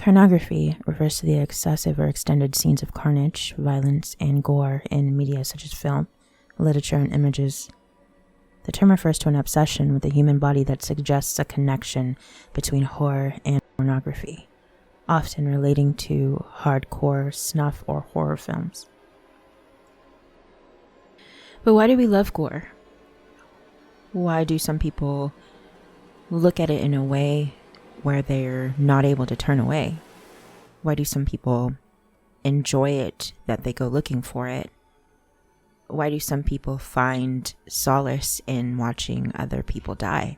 Pornography refers to the excessive or extended scenes of carnage, violence, and gore in media such as film, literature, and images. The term refers to an obsession with the human body that suggests a connection between horror and pornography, often relating to hardcore snuff or horror films. But why do we love gore? Why do some people look at it in a way where they're not able to turn away? Why do some people enjoy it that they go looking for it? Why do some people find solace in watching other people die?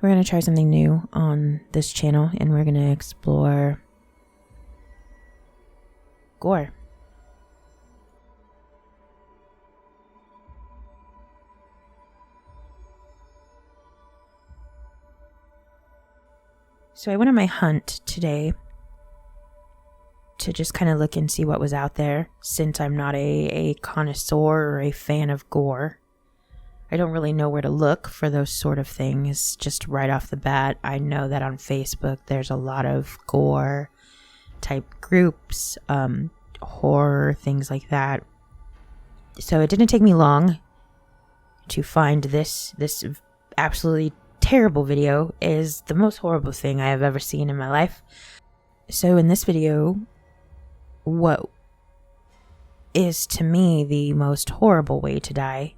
We're going to try something new on this channel, and we're going to explore gore. So I went on my hunt today to just kind of look and see what was out there, since I'm not a connoisseur or a fan of gore. I don't really know where to look for those sort of things just right off the bat. I know that on Facebook there's a lot of gore type groups, horror, things like that. So it didn't take me long to find this absolutely terrible video. Is the most horrible thing I have ever seen in my life. So in this video, what is to me the most horrible way to die,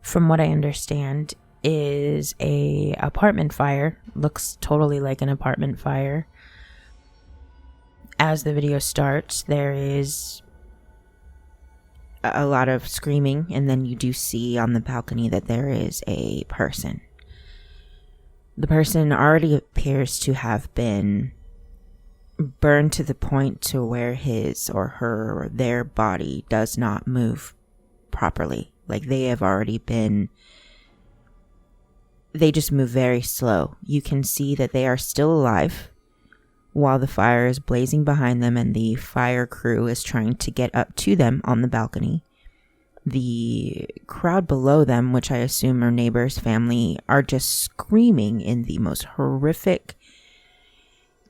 from what I understand, is a apartment fire. Looks totally like an apartment fire. As the video starts, there is a lot of screaming, and then you do see on the balcony that there is a person. The person already appears to have been burned to the point to where his or her or their body does not move properly. Like they have already been, they just move very slow. You can see that they are still alive while the fire is blazing behind them and the fire crew is trying to get up to them on the balcony. The crowd below them, which I assume are neighbors, family, are just screaming in the most horrific,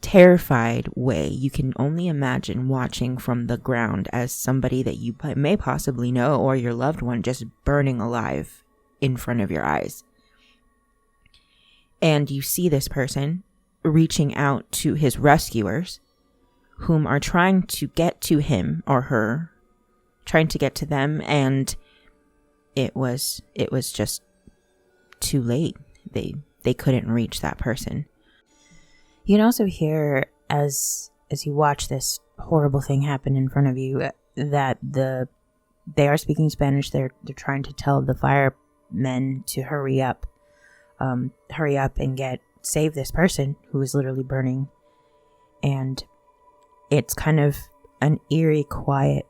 terrified way you can only imagine, watching from the ground as somebody that you may possibly know or your loved one just burning alive in front of your eyes. And you see this person reaching out to his rescuers, whom are trying to get to him or her, trying to get to them, and it was just too late. They couldn't reach that person. You can also hear, as you watch this horrible thing happen in front of you, that they are speaking Spanish. They're trying to tell the firemen to hurry up and save this person who is literally burning. And it's kind of an eerie quiet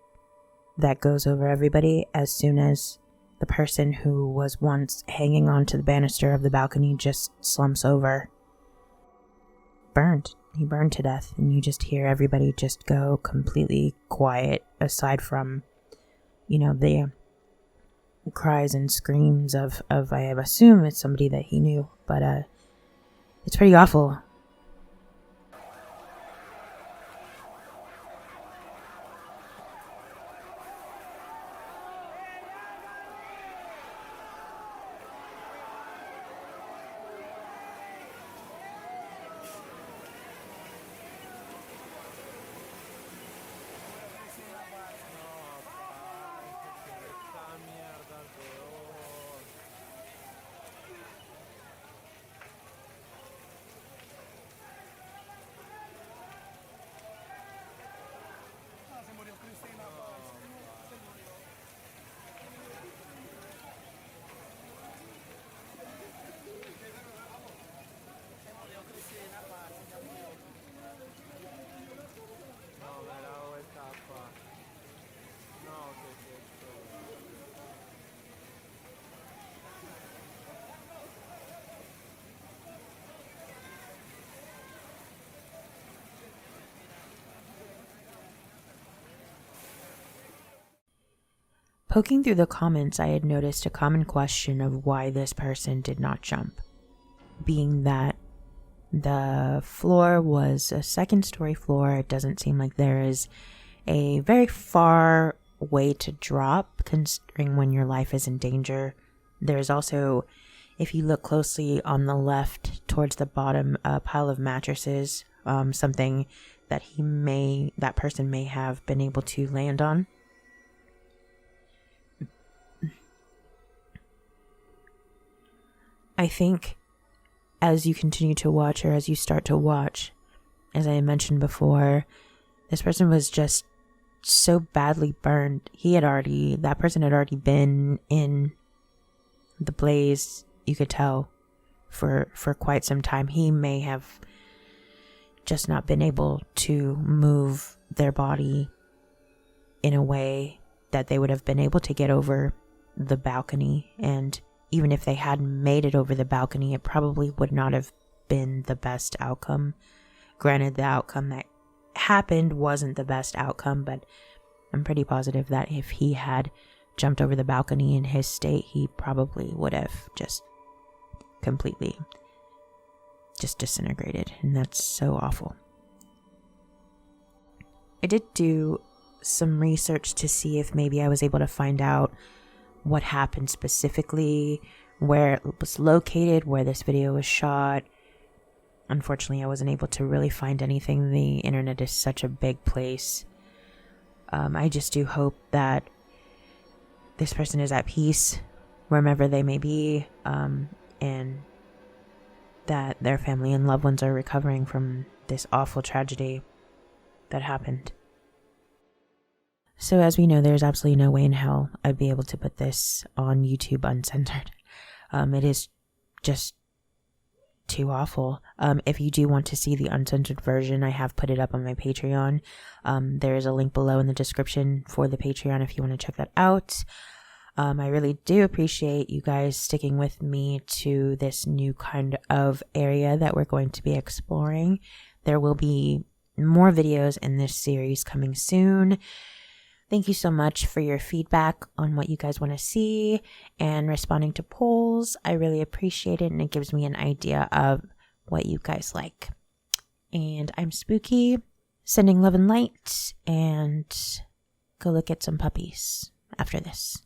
that goes over everybody as soon as the person who was once hanging onto the banister of the balcony just slumps over. He burned to death, and you just hear everybody just go completely quiet, aside from, the cries and screams of I assume it's somebody that he knew, but it's pretty awful. Poking through the comments, I had noticed a common question of why this person did not jump, being that The floor was a second-story floor. It doesn't seem like there is a very far way to drop, considering when your life is in danger. There's also, if you look closely on the left towards the bottom, a pile of mattresses, something that that person may have been able to land on. I think as you continue to watch, or as you start to watch, as I mentioned before, this person was just so badly burned. That person had already been in the blaze, you could tell, for quite some time. He may have just not been able to move their body in a way that they would have been able to get over the balcony. And even if they had made it over the balcony, it probably would not have been the best outcome. Granted, the outcome that happened wasn't the best outcome, but I'm pretty positive that if he had jumped over the balcony in his state, he probably would have just completely just disintegrated, and that's so awful. I did do some research to see if maybe I was able to find out what happened specifically, where it was located, where this video was shot. Unfortunately, I wasn't able to really find anything. The internet is such a big place. I just do hope that this person is at peace wherever they may be, and that their family and loved ones are recovering from this awful tragedy that happened. So as we know, there's absolutely no way in hell I'd be able to put this on YouTube uncensored. It is just too awful. If you do want to see the uncensored version, I have put it up on my Patreon. There is a link below in the description for the Patreon if you want to check that out. I really do appreciate you guys sticking with me to this new kind of area that we're going to be exploring. There will be more videos in this series coming soon. Thank you so much for your feedback on what you guys want to see and responding to polls. I really appreciate it, and it gives me an idea of what you guys like. And I'm Spooky, sending love and light, and go look at some puppies after this.